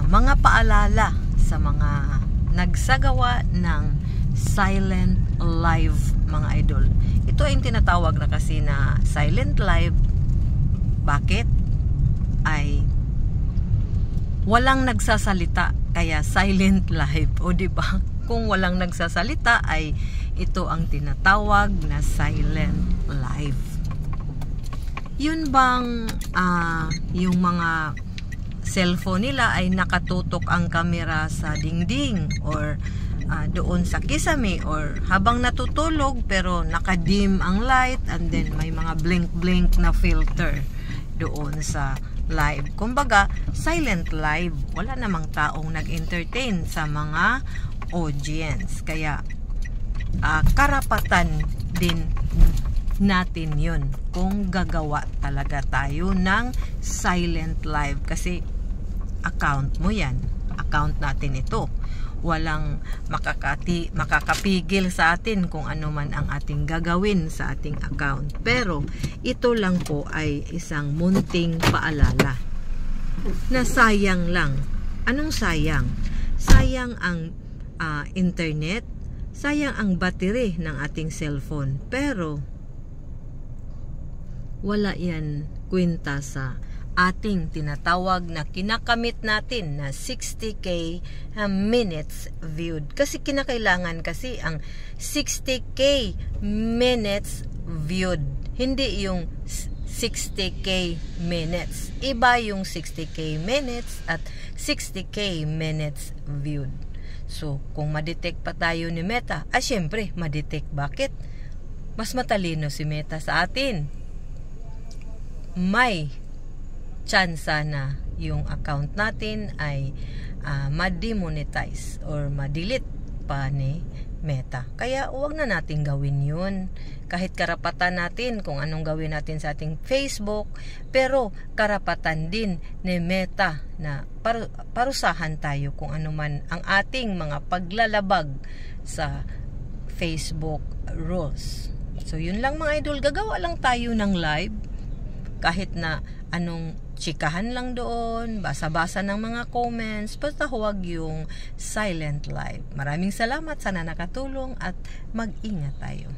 mga paalala sa mga nagsagawa ng silent live, mga idol. Ito ay tinatawag na kasi na silent live. Bakit? Ay walang nagsasalita, kaya silent live. O diba? Kung walang nagsasalita ay ito ang tinatawag na silent live. Yun bang yung mga cellphone nila ay nakatutok ang camera sa dingding or doon sa kisame, or habang natutulog pero nakadim ang light and then may mga blink na filter doon sa live. Kumbaga, silent live. Wala namang taong nag-entertain sa mga audience. Kaya karapatan din natin yun kung gagawa talaga tayo ng silent live, kasi account mo yan, account natin ito. Walang makakapigil sa atin kung ano man ang ating gagawin sa ating account. Pero ito lang po ay isang munting paalala na sayang lang. Anong sayang? Sayang ang internet, sayang ang battery ng ating cellphone, pero wala yan kwenta sa ating tinatawag na kinakamit natin na 60k minutes viewed. Kasi kinakailangan kasi ang 60k minutes viewed, hindi yung 60k minutes. Iba yung 60k minutes at 60k minutes viewed. So, kung ma-detect pa tayo ni Meta, syempre, ma-detect. Bakit? Mas matalino si Meta sa atin. May tsansa na yung account natin ay ma-demonetize or ma-delete pa ni Meta. Kaya huwag na natin gawin yun. Kahit karapatan natin kung anong gawin natin sa ating Facebook, pero karapatan din ni Meta na parusahan tayo kung ano man ang ating mga paglalabag sa Facebook rules. So yun lang mga idol, gagawa lang tayo ng live kahit na anong chikahan lang doon, basa-basa ng mga comments, basta huwag yung silent live. Maraming salamat, sana nakatulong at mag-ingat tayo.